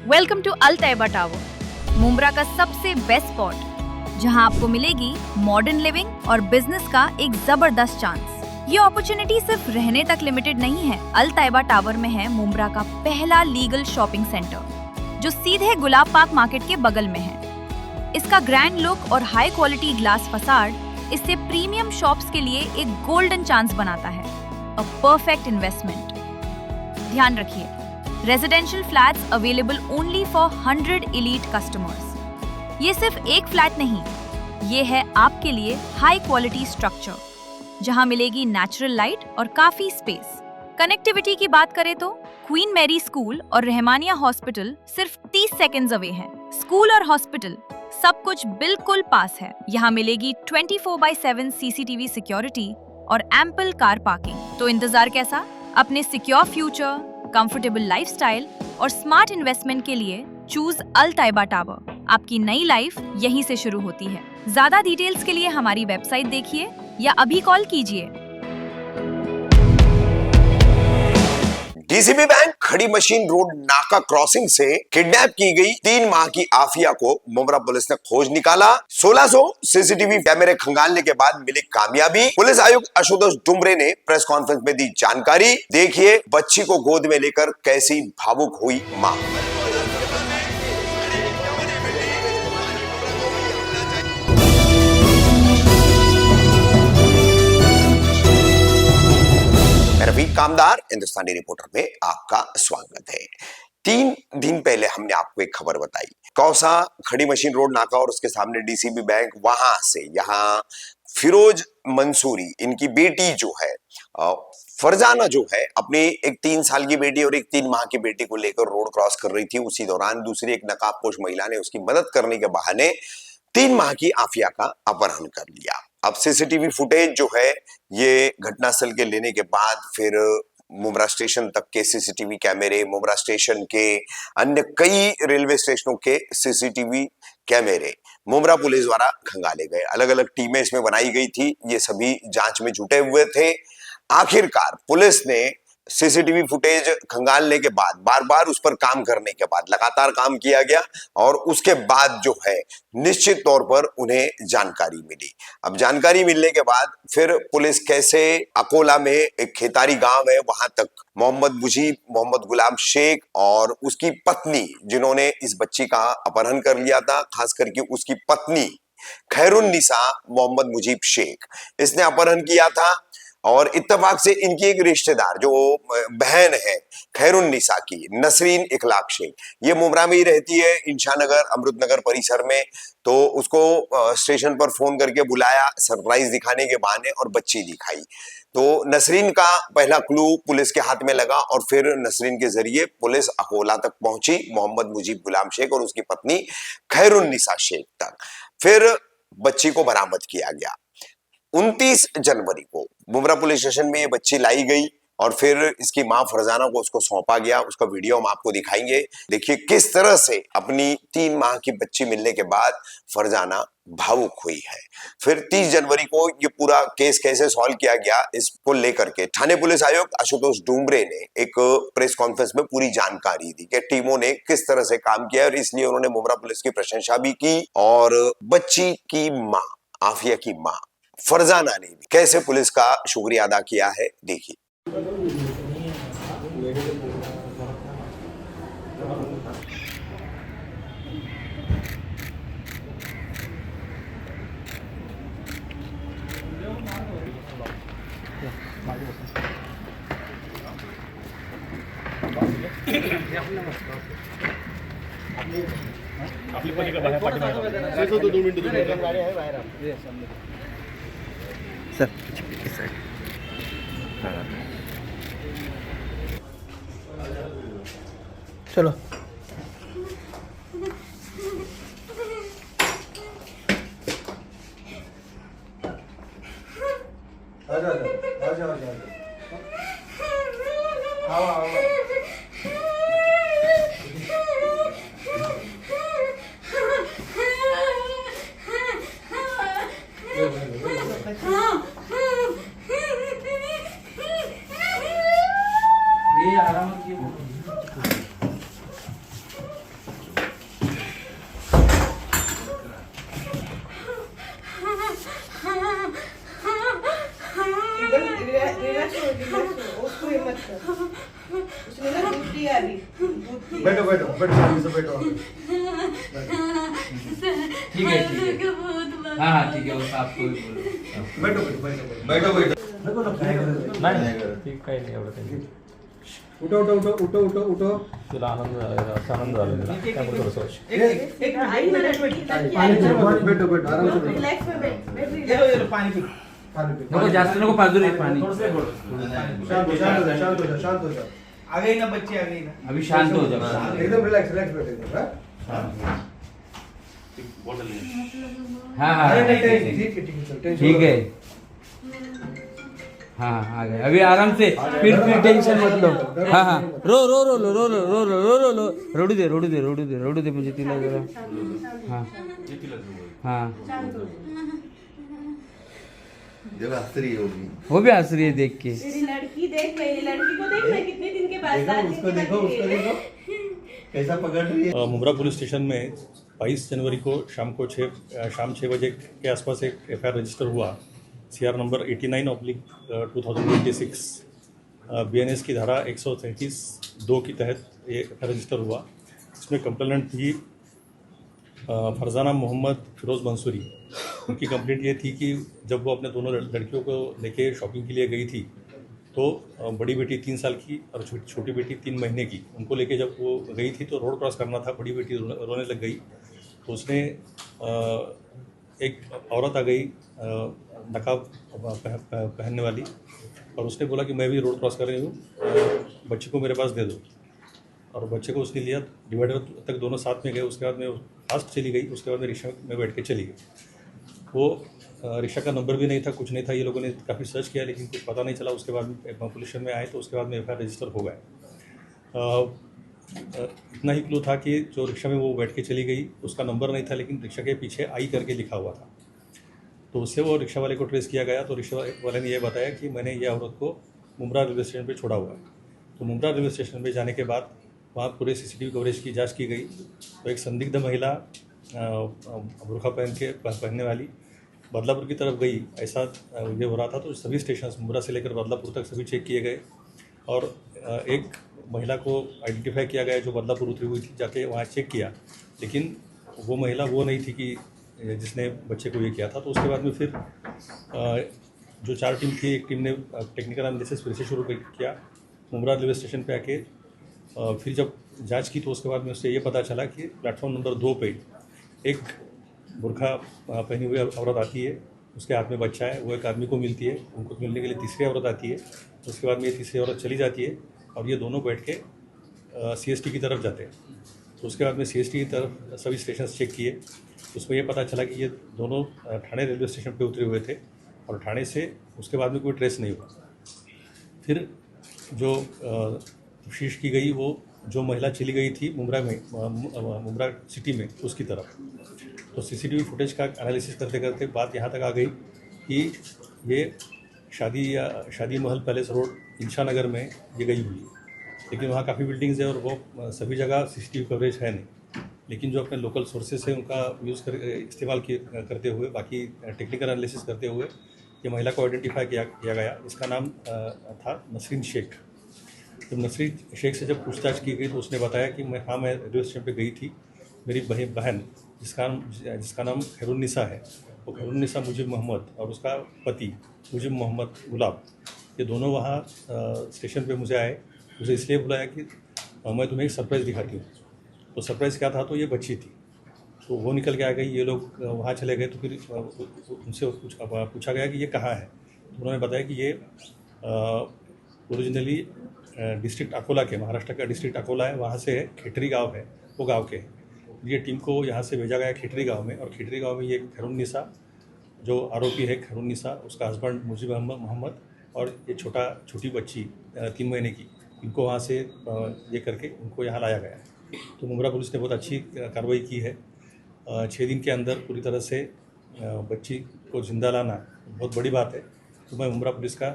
Welcome to Al Tayyaba tower, Mumbra का सबसे best spot, जहां आपको मिलेगी मॉडर्न लिविंग और बिजनेस का एक जबरदस्त चांस। ये अपॉर्चुनिटी सिर्फ रहने तक लिमिटेड नहीं है। अल तैयबा टावर में है मुंब्रा का पहला लीगल शॉपिंग सेंटर, जो सीधे गुलाब पार्क मार्केट के बगल में है। इसका ग्रैंड लुक और हाई क्वालिटी ग्लास फसाड इसे प्रीमियम शॉप्स के लिए एक गोल्डन चांस बनाता है। A perfect investment. ध्यान रखिए, residential flats available only for 100 elite customers. ये सिर्फ एक फ्लैट नहीं, ये है आपके लिए हाई क्वालिटी स्ट्रक्चर, जहां मिलेगी नेचुरल लाइट और काफी स्पेस। कनेक्टिविटी की बात करें तो क्वीन मैरी स्कूल और रहमानिया हॉस्पिटल सिर्फ 30 सेकेंड्स अवे है। स्कूल और हॉस्पिटल सब कुछ बिल्कुल पास है। यहाँ मिलेगी 24/7 CCTV सिक्योरिटी और एम्पल कार पार्किंग। तो इंतजार कैसा? अपने सिक्योर फ्यूचर, कंफर्टेबल लाइफस्टाइल और स्मार्ट इन्वेस्टमेंट के लिए चूज अल तैयबा टावर। आपकी नई लाइफ यहीं से शुरू होती है। ज्यादा डिटेल्स के लिए हमारी वेबसाइट देखिए या अभी कॉल कीजिए। डीसीबी बैंक खड़ी मशीन रोड नाका क्रॉसिंग से किडनैप की गई 3 माह की आफिया को मुंब्रा पुलिस ने खोज निकाला। 1600 सीसीटीवी कैमरे खंगालने के बाद मिली कामयाबी। पुलिस आयुक्त आशुतोष डुमरे ने प्रेस कॉन्फ्रेंस में दी जानकारी। देखिए बच्ची को गोद में लेकर कैसी भावुक हुई मां। रफीक कामदार, हिंदुस्तानी रिपोर्टर में आपका स्वागत है। 3 दिन पहले हमने आपको एक खबर बताई। कौसा खड़ी मशीन रोड नाका और उसके सामने डीसीबी बैंक, वहां से यहाँ फिरोज मंसूरी, इनकी बेटी जो है फरजाना जो है, अपनी एक 3 साल की बेटी और एक 3 माह की बेटी को लेकर रोड क्रॉस कर रही थी। उसी दौरान दूसरी एक नकाबपोश महिला ने उसकी मदद करने के बहाने 3 माह की आफिया का अपहरण कर लिया। अब सीसीटीवी फुटेज जो है, ये घटनास्थल के लेने के बाद फिर मुंब्रा स्टेशन तक के सीसीटीवी कैमरे, मुंब्रा स्टेशन के अन्य कई रेलवे स्टेशनों के सीसीटीवी कैमरे मुंब्रा पुलिस द्वारा खंगाले गए। अलग अलग टीमें इसमें बनाई गई थी। ये सभी जांच में जुटे हुए थे। आखिरकार पुलिस ने सीसीटीवी फुटेज खंगालने के बाद, बार बार उस पर काम करने के बाद, लगातार काम किया गया और उसके बाद जो है निश्चित तौर पर उन्हें जानकारी मिली। अब जानकारी मिलने के बाद फिर पुलिस कैसे अकोला में एक खेतारी गांव है, वहां तक मोहम्मद मुजीब, मोहम्मद गुलाम शेख और उसकी पत्नी, जिन्होंने इस बच्ची का अपहरण कर लिया था, खास करके उसकी पत्नी खैरुन्निसा मोहम्मद मुजीब शेख, इसने अपहरण किया था। और इत्तेफाक से इनकी एक रिश्तेदार जो बहन है खैरुन्निसा की, नसरीन इखलाक शेख, ये मुंब्रा में ही रहती है, इंशानगर अमृतनगर परिसर में। तो उसको स्टेशन पर फोन करके बुलाया, सरप्राइज दिखाने के बहाने, और बच्ची दिखाई। तो नसरीन का पहला क्लू पुलिस के हाथ में लगा और फिर नसरीन के जरिए पुलिस अकोला तक पहुंची, मोहम्मद मुजीब गुलाम शेख और उसकी पत्नी खैरुन्निसा शेख तक। फिर बच्ची को बरामद किया गया। 29 जनवरी को मुंब्रा पुलिस स्टेशन में ये बच्ची लाई गई और फिर इसकी मां फरजाना को उसको सौंपा गया। उसका वीडियो हम आपको दिखाएंगे। देखिए किस तरह से अपनी 3 माह की बच्ची मिलने के बाद फरजाना भावुक हुई है। फिर 30 जनवरी को ये पूरा केस कैसे सॉल्व किया गया, इसको लेकर के थाने पुलिस आयुक्त आशुतोष डुमरे ने एक प्रेस कॉन्फ्रेंस में पूरी जानकारी दी कि टीमों ने किस तरह से काम किया, और इसलिए उन्होंने मुंब्रा पुलिस की प्रशंसा भी की। और बच्ची की मां, आफिया की मां फरजाना ने भी कैसे पुलिस का शुक्रिया अदा किया है, देखिए। आपली पलीकडे बाहेर पाठीमागे 2 मिनिटं गाडी आहे बाहेर सर। चलो बैठो बैठो शांति से बैठो ठीक है हाँ हाँ ठीक है वो आपको भी बोलो बैठो बैठो बैठो नाही ठीक काही नाही एवढं काही उठो उठो उठो उठो उठो उठो तुला आनंद झालेला असा आनंद झालेला त्यामुळे थोडंसं बैठो बैठो आराम से बैठो पानी पी नको जास्त नको पाजू रे पाणी शांत हो जाओ शांत हो जाओ शांत हो जाओ आ गई ना बच्चे आ गई ना अभी शांत हो जाओ एकदम रिलैक्स रिलैक्स बैठो एकदम हाँ हाँ अरे नहीं ठीक है। ठीक है टेंशन ठीक है हाँ आ गए अभी आराम से फिर टेंशन मत लो हाँ हाँ रो रो रो रो रो रो रो रो रो रो रो रोडू दे रोडू दे रोडू दे रोडू दे मुझे तिला जरा हाँ हाँ जब हंसरी होगी वो भी हंस रही है देख के मेरी लड़की देख मेरी लड़की को देख मैं कितने दिन के बाद उसको देखो कैसा पकड़ रही है। मुंब्रा पुलिस स्टेशन में 22 जनवरी को शाम 6 बजे के आसपास एक FIR रजिस्टर हुआ CR नंबर 89/2026 BNS की धारा 133(2) के तहत ये FIR रजिस्टर हुआ। इसमें कंप्लेनेंट थी फरजाना मोहम्मद फिरोज़ मंसूरी। उनकी कंप्लेंट ये थी कि जब वो अपने दोनों लड़कियों को लेके शॉपिंग के लिए गई थी तो बड़ी बेटी 3 साल की और छोटी बेटी 3 महीने की, उनको लेके जब वो गई थी तो रोड क्रॉस करना था, बड़ी बेटी रोने लग गई तो उसने एक औरत आ गई नकाब पहनने वाली और उसने बोला कि मैं भी रोड क्रॉस कर रही हूँ, बच्चे को मेरे पास दे दो। और बच्चे को उसने लिया, डिवाइडर तक दोनों साथ में गए। उसके बाद में फास्ट चली गई, उसके बाद में रिक्शा में बैठ के चली गई। वो रिक्शा का नंबर भी नहीं था, कुछ नहीं था। ये लोगों ने काफ़ी सर्च किया लेकिन कुछ पता नहीं चला। उसके बाद में पुलिस स्टेशन में आए तो उसके बाद में FIR रजिस्टर हो गए। इतना ही क्लू था कि जो रिक्शा में वो बैठ के चली गई उसका नंबर नहीं था लेकिन रिक्शा के पीछे आई करके लिखा हुआ था। तो उससे वो रिक्शा वाले को ट्रेस किया गया तो रिक्शा वाले ने यह बताया कि मैंने ये औरत को मुंब्रा रेलवे स्टेशन पर छोड़ा हुआ है। तो मुंब्रा रेलवे स्टेशन पर जाने के बाद वहाँ पूरे CCTV कवरेज की जांच की गई तो एक संदिग्ध महिला बुरखा पहनने वाली बदलापुर की तरफ गई, ऐसा ये हो रहा था। तो सभी स्टेशन मुंब्रा से लेकर बदलापुर तक सभी चेक किए गए और एक महिला को आइडेंटिफाई किया गया जो बदलापुर उतरी हुई थी। जाके वहाँ चेक किया लेकिन वो महिला वो नहीं थी कि जिसने बच्चे को ये किया था। तो उसके बाद में फिर जो 4 टीम थी, एक टीम ने टेक्निकल एनालिसिस फिर से शुरू किया मुंब्रा रेलवे स्टेशन पे आके। फिर जब जांच की तो उसके बाद में उससे ये पता चला कि प्लेटफॉर्म नंबर 2 पे एक बुरखा पहनी हुई औरत आती है, उसके हाथ में बच्चा है। वो एक आदमी को मिलती है, उनको मिलने के लिए तीसरी औरत आती है। उसके बाद में ये तीसरी औरत चली जाती है और ये दोनों बैठ के CST की तरफ जाते हैं। तो उसके बाद में CST की तरफ सभी स्टेशन चेक किए तो उसमें ये पता चला कि ये दोनों ठाणे रेलवे स्टेशन पे उतरे हुए थे और ठाणे से उसके बाद में कोई ट्रेस नहीं हुआ। फिर जो तफ्तीश की गई वो जो महिला चली गई थी मुंब्रा सिटी में उसकी तरफ। तो CCTV फुटेज का एनालिसिस करते करते बात यहाँ तक आ गई कि ये शादी महल पैलेस रोड इंशा नगर में ये गई हुई है। लेकिन वहाँ काफ़ी बिल्डिंग्स है और वो सभी जगह CCTV कवरेज है नहीं। लेकिन जो अपने लोकल सोर्सेस है उनका यूज़ इस्तेमाल करते हुए, बाकी टेक्निकल एनालिसिस करते हुए ये महिला को आइडेंटिफाई किया गया। इसका नाम था नसरीन शेख। जब नसरीन शेख से जब पूछताछ की गई तो उसने बताया कि मैं रेलवे स्टेशन पे गई थी। मेरी बहन जिसका नाम खैरुन्निसा है, वो खैरुन्निसा मुजिब मोहम्मद और उसका पति मुजिब मोहम्मद गुलाब, ये दोनों वहाँ स्टेशन पे मुझे आए। मुझे इसलिए बुलाया कि मैं तुम्हें एक सरप्राइज़ दिखाती हूँ। तो सरप्राइज़ क्या था? तो ये बच्ची थी। तो वो निकल के आ गई, ये लोग वहाँ चले गए। तो फिर उनसे पूछा गया कि ये कहाँ है। तो उन्होंने बताया कि ये ओरिजिनली डिस्ट्रिक्ट अकोला के, महाराष्ट्र का डिस्ट्रिक्ट अकोला है, वहाँ से खेटरी गांव है, वो गांव के हैं। ये टीम को यहाँ से भेजा गया खेटरी गांव में और खेटरी गांव में ये खैरुन्निसा जो आरोपी है, खैरुन्निसा, उसका हस्बैंड मुजिब मोहम्मद और ये छोटी बच्ची 3 महीने की, इनको वहाँ से ये करके उनको यहाँ लाया गया। तो मुंब्रा पुलिस ने बहुत अच्छी कार्रवाई की है। 6 दिन के अंदर पूरी तरह से बच्ची को जिंदा लाना बहुत बड़ी बात है। तो मैं मुंब्रा पुलिस का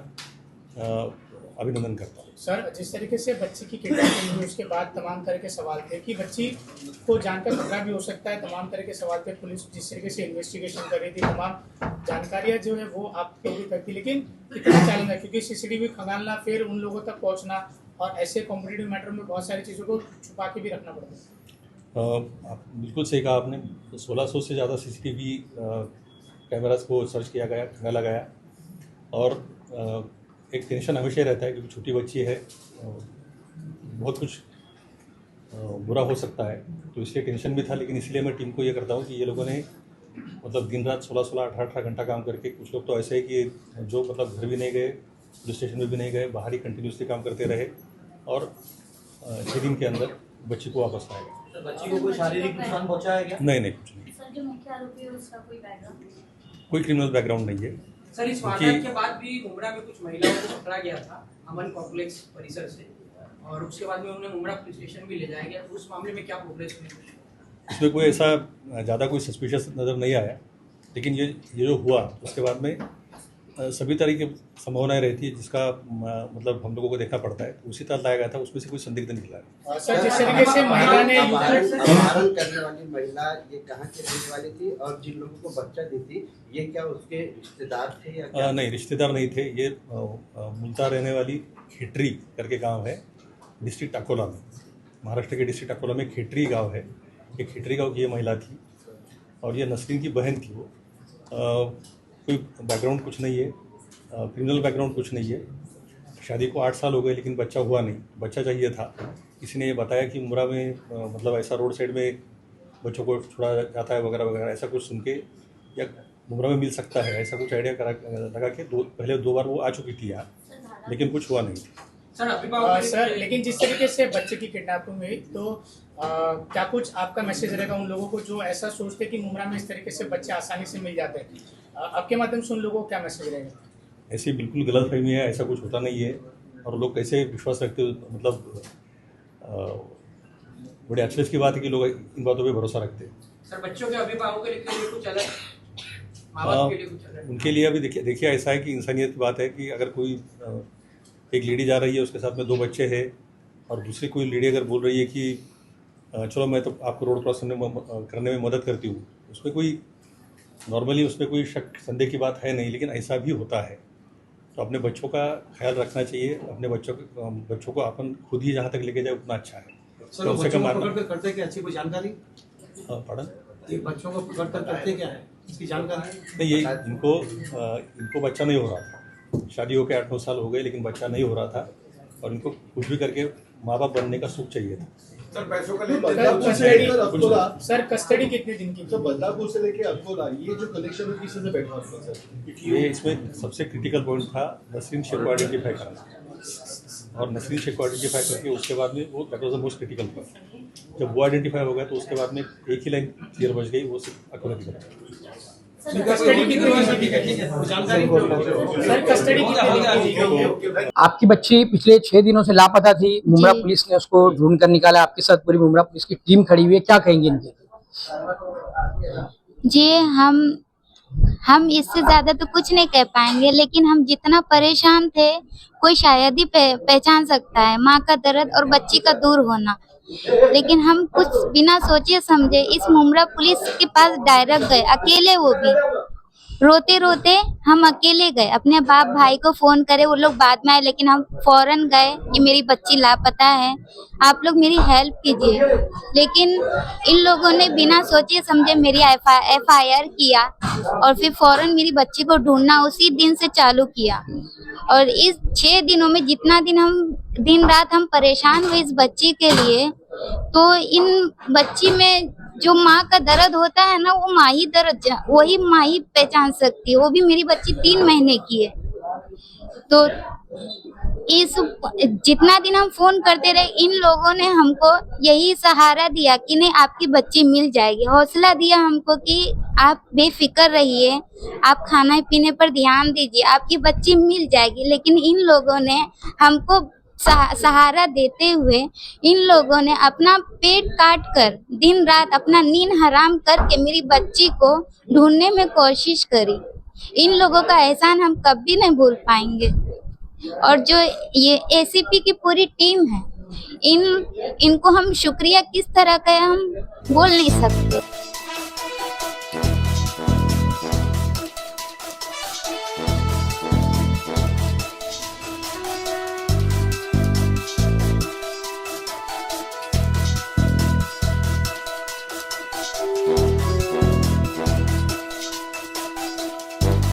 अभिनंदन करता हूँ। सर, जिस तरीके से बच्ची की किडनैपिंग हुई उसके बाद तमाम तरह के सवाल थे कि बच्ची को जानकर खतरा भी हो सकता है, तमाम तरह के सवाल थे। पुलिस जिस तरीके से इन्वेस्टिगेशन कर रही थी, तमाम जानकारियाँ जो है वो आपके भी तक थी, लेकिन कितना चैलेंज है क्योंकि CCTV खंगालना, फिर उन लोगों तक पहुँचना, और ऐसे कॉम्पिटिटिव मैटर में बहुत सारी चीज़ों को छुपा के भी रखना पड़ता है। आप बिल्कुल सही कहा आपने। 1600 से ज़्यादा CCTV कैमरास को सर्च किया गया, खंगाला गया, और एक टेंशन हमेशा ही रहता है क्योंकि छोटी बच्ची है, बहुत कुछ बुरा हो सकता है, तो इसलिए टेंशन भी था। लेकिन इसलिए मैं टीम को ये करता हूँ कि ये लोगों ने मतलब दिन रात 16-16, 18-18 घंटा काम करके, कुछ लोग तो ऐसे है कि जो मतलब घर भी नहीं गए, पुलिस स्टेशन में भी नहीं गए, बाहर ही कंटिन्यूसली काम करते रहे, और 6 दिन के अंदर बच्ची को वापस लाया गया। बच्ची को कोई शारीरिक नुकसान पहुंचा है क्या? नहीं, कुछ नहीं। सर, जो मुख्य आरोपी है उसका कोई बैकग्राउंड? कोई क्रिमिनल बैकग्राउंड नहीं है। सर, इस वारदात के बाद भी मुंब्रा में कुछ महिलाओं को पकड़ा गया था अमन कॉम्प्लेक्स परिसर से, और उसके बाद में उन्हें मुंब्रा पुलिस स्टेशन भी ले जाया गया। उस मामले में क्या प्रोग्रेस हुई? इसमें कोई ऐसा ज़्यादा कोई सस्पिशियस नज़र नहीं आया, लेकिन ये जो हुआ उसके बाद में सभी तरह की संभावनाएं रहती है, जिसका मतलब हम लोगों को देखना पड़ता है। तो उसी तरह लाया गया था, उसमें से कोई संदिग्ध निकला है। सर, जिस तरीके से महिला ने अपहरण करने वाली महिला ये कहाँ की रहने वाली थी, और जिन लोगों को बच्चा दी थी ये क्या उसके रिश्तेदार थे या क्या? नहीं, रिश्तेदार नहीं थे। ये मुल्तान रहने वाली खेटरी करके गांव है, डिस्ट्रिक्ट अकोला में, महाराष्ट्र के डिस्ट्रिक्ट अकोला में खेटरी गांव है। ये खेटरी गांव की ये महिला थी, और ये नसरीन की बहन थी। वो कोई बैकग्राउंड कुछ नहीं है, क्रिमिनल बैकग्राउंड कुछ नहीं है। शादी को 8 साल हो गए लेकिन बच्चा हुआ नहीं, बच्चा चाहिए था। किसी ने ये बताया कि मुंब्रा में मतलब ऐसा रोड साइड में बच्चों को छोड़ा जाता है वगैरह वगैरह, ऐसा कुछ सुन के, या मुंब्रा में मिल सकता है, ऐसा कुछ आइडिया लगा के पहले 2 बार वो आ चुकी थी यहाँ, लेकिन कुछ हुआ नहीं। सर, लेकिन जिस तरीके से बच्चे की किडनैपिंग हुई, तो क्या कुछ आपका मैसेज रहेगा उन लोगों को जो ऐसा सोचते कि मुंब्रा में इस तरीके से बच्चे आसानी से मिल जाते हैं? आपके माध्यम से उन लोगों को क्या मैसेज रहेगा? ऐसी बिल्कुल गलतफहमी है, ऐसा कुछ होता नहीं है, और लोग कैसे विश्वास रखते हो, मतलब बड़े अचरज की बात है कि लोग इन बातों पे भरोसा रखते हैं। सर, बच्चों के अभिभावकों के लिए कुछ अलग, माँ बाप के लिए कुछ अलग? उनके लिए अभी देखिए ऐसा है कि इंसानियत की बात है कि अगर कोई एक लेडी जा रही है, उसके साथ में 2 बच्चे हैं, और दूसरी कोई लेडी अगर बोल रही है कि चलो मैं तो आपको रोड क्रॉस करने में मदद करती हूँ, उसमें कोई नॉर्मली उसमें कोई शक संदेह की बात है नहीं, लेकिन ऐसा भी होता है। तो अपने बच्चों का ख्याल रखना चाहिए। अपने बच्चों को अपन खुद ही जहाँ तक लेके जाए उतना अच्छा है। सर, बच्चों को पकड़कर करते क्या, अच्छी कोई जानकारी? पढ़ा बच्चों को पकड़कर करते क्या है, इसकी जानकारी नहीं। ये इनको बच्चा नहीं हो रहा था, शादी होकर 8-9 साल हो गए, लेकिन बच्चा नहीं हो रहा था, और इनको कुछ भी करके माँ बाप बनने का सुख चाहिए था। सर, पैसों का सर, कस्टडी कितने दिन की? तो बदलापुर से लेके अकोला, ये जो कनेक्शन है किसी से बैठा था सर? ये इसमें सबसे क्रिटिकल पॉइंट था नसरीन शेख को आइडेंटिफाई करना, और नसरीन शेख को आइडेंटिफाई करके उसके बाद में वो that was the most critical point. जब वो आइडेंटिफाई हो गया तो उसके बाद में एक ही लाइन क्लियर बच गई, वो सिर्फ अकोला की तरफ। कस्टडी कितनी जानकारी? सर, कस्टडी कितनी? आपकी बच्ची पिछले 6 दिनों से लापता थी। मुंब्रा पुलिस ने उसको ढूंढ कर निकाला। आपके साथ पूरी मुंब्रा पुलिस की टीम खड़ी हुई है, क्या कहेंगे इनके? जी, हम इससे ज्यादा तो कुछ नहीं कह पाएंगे, लेकिन हम जितना परेशान थे कोई शायद ही पहचान सकता है। माँ का दर्द और बच्ची का दूर होना, लेकिन हम कुछ बिना सोचे समझे इस मुंब्रा पुलिस के पास डायरेक्ट गए, अकेले, वो भी रोते रोते हम अकेले गए। अपने बाप भाई को फोन करे, वो लोग बाद में आए, लेकिन हम फौरन गए कि मेरी बच्ची लापता है, आप लोग मेरी हेल्प कीजिए। लेकिन इन लोगों ने बिना सोचे समझे मेरी FIR किया, और फिर फौरन मेरी बच्ची को ढूंढना उसी दिन से चालू किया। और इस 6 दिनों में जितना दिन रात हम परेशान हुए इस बच्ची के लिए, तो इन बच्ची में जो माँ का दर्द होता है ना, वो माँ ही वही माँ ही पहचान सकती है। वो भी मेरी बच्ची 3 महीने की है। तो इस जितना दिन हम फोन करते रहे, इन लोगों ने हमको यही सहारा दिया कि नहीं, आपकी बच्ची मिल जाएगी। हौसला दिया हमको कि आप बेफिक्र रहिए, आप खाना पीने पर ध्यान दीजिए, आपकी बच्ची मिल जाएगी। लेकिन इन लोगों ने हमको सहारा देते हुए, इन लोगों ने अपना पेट काट कर, दिन रात अपना नींद हराम करके मेरी बच्ची को ढूंढने में कोशिश करी। इन लोगों का एहसान हम कभी नहीं भूल पाएंगे। और जो ये ACP की पूरी टीम है, इनको हम शुक्रिया किस तरह का हम बोल नहीं सकते।